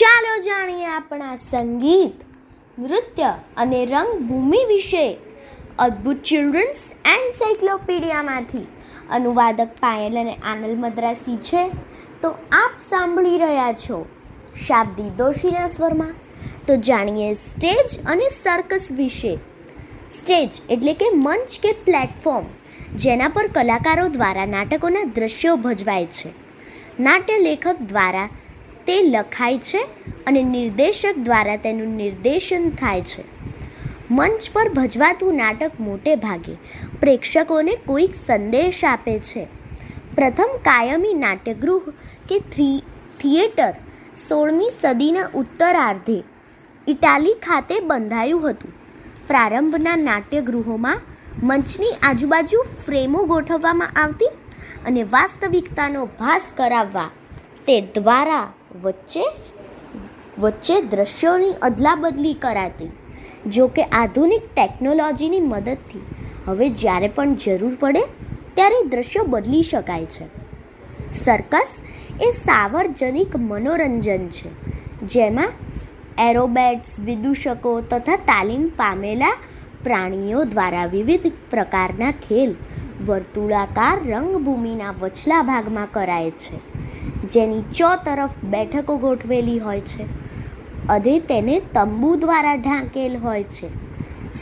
ચાલો જાણીએ આપણા સંગીત, નૃત્ય અને રંગભૂમિ વિશે. અદ્ભુત ચિલ્ડ્રન્સ એન્સાઇક્લોપીડિયામાંથી અનુવાદક પાયલ અને આનલ મદ્રાસી છે. તો આપ સાંભળી રહ્યા છો શાબ્દી દોશીના સ્વરમાં. તો જાણીએ સ્ટેજ અને સર્કસ વિશે. સ્ટેજ એટલે કે મંચ કે પ્લેટફોર્મ, જેના પર કલાકારો દ્વારા નાટકોના દ્રશ્યો ભજવાય છે. નાટ્ય લેખક દ્વારા તે લખાય છે અને નિર્દેશક દ્વારા તેનું નિર્દેશન થાય છે. મંચ પર ભજવાતું નાટક મોટે ભાગે પ્રેક્ષકોને કોઈક સંદેશ આપે છે. પ્રથમ કાયમી નાટ્યગૃહ કે થિયેટર 16મી સદીના ઉત્તરાર્ધે ઇટાલી ખાતે બંધાયું હતું. પ્રારંભના નાટ્યગૃહોમાં મંચની આજુબાજુ ફ્રેમો ગોઠવવામાં આવતી અને વાસ્તવિકતાનો ભાસ કરાવવા તે દ્વારા વચ્ચે દ્રશ્યોની અદલાબદલી કરાતી. જો કે આધુનિક ટેકનોલોજીની મદદથી હવે જ્યારે પણ જરૂર પડે ત્યારે દ્રશ્યો બદલી શકાય છે. સર્કસ એ સાર્વજનિક મનોરંજન છે, જેમાં એરોબેટ્સ, વિદૂષકો તથા તાલીમ પામેલા પ્રાણીઓ દ્વારા વિવિધ પ્રકારના ખેલ વર્તુળાકાર રંગભૂમિના વચલા ભાગમાં કરાય છે, જેની ચોતરફ બેઠકો ગોઠવેલી હોય છે અને તેને તંબુ દ્વારા ઢાંકેલ હોય છે.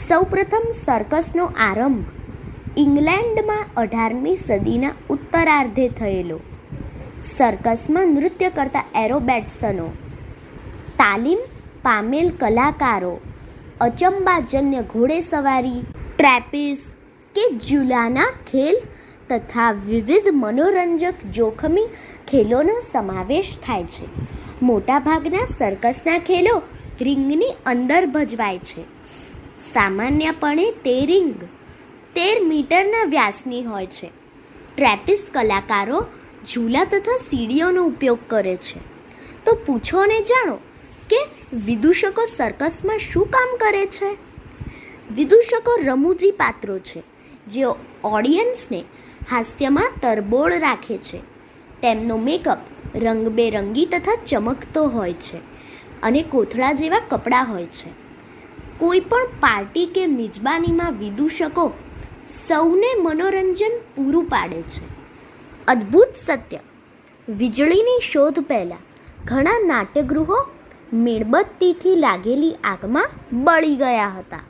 સૌપ્રથમ સર્કસનો આરંભ ઇંગ્લેન્ડમાં 18મી સદીના ઉત્તરાર્ધે થયેલો. સર્કસમાં નૃત્ય કરતા એરોબેટ્સનો, તાલીમ પામેલ કલાકારો, અચંબાજન્ય ઘોડેસવારી, ટ્રેપીઝ કે ઝૂલાના ખેલ તથા વિવિધ મનોરંજક જોખમી ખેલોનો સમાવેશ થાય છે. મોટાભાગના સર્કસના ખેલો રિંગની અંદર ભજવાય છે. સામાન્યપણે તે રિંગ 13 મીટરના વ્યાસની હોય છે. ટ્રેપીઝ કલાકારો ઝૂલા તથા સીડીઓનો ઉપયોગ કરે છે. તો પૂછો ને જાણો કે વિદૂષકો સર્કસમાં શું કામ કરે છે? વિદૂષકો રમૂજી પાત્રો છે, જેઓ ઓડિયન્સને હાસ્યમાં તરબોળ રાખે છે. તેમનો મેકઅપ રંગબેરંગી તથા ચમકતો હોય છે અને કોથળા જેવા કપડાં હોય છે. કોઈ પણ પાર્ટી કે મિજબાનીમાં વિદૂષકો સૌને મનોરંજન પૂરું પાડે છે. અદ્ભુત સત્ય: વીજળીની શોધ પહેલાં ઘણા નાટ્યગૃહો મીણબત્તીથી લાગેલી આગમાં બળી ગયા હતા.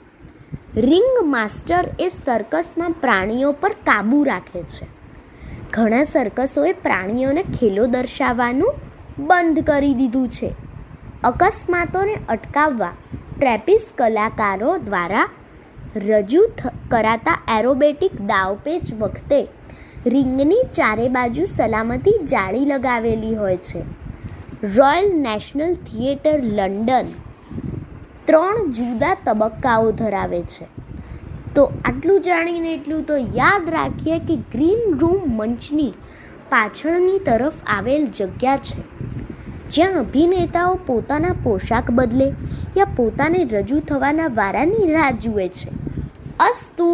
રિંગ માસ્ટર એ સર્કસમાં પ્રાણીઓ પર કાબૂ રાખે છે. ઘણા સર્કસોએ પ્રાણીઓને ખેલો દર્શાવવાનું બંધ કરી દીધું છે. અકસ્માતોને અટકાવવા ટ્રેપીઝ કલાકારો દ્વારા રજૂ કરાતા એરોબેટિક દાવપેચ વખતે રિંગની ચારે બાજુ સલામતી જાળી લગાવેલી હોય છે. રોયલ નેશનલ થિયેટર લંડન 3 જુદા તબક્કાઓ ધરાવે છે. તો આટલું જાણીને એટલું તો યાદ રાખીએ કે ગ્રીન રૂમ મંચની પાછળની તરફ આવેલ જગ્યા છે, જ્યાં અભિનેતાઓ પોતાના પોશાક બદલે યા પોતાને રજૂ થવાના વારાની રાહ જુએ છે. અસ્તુ.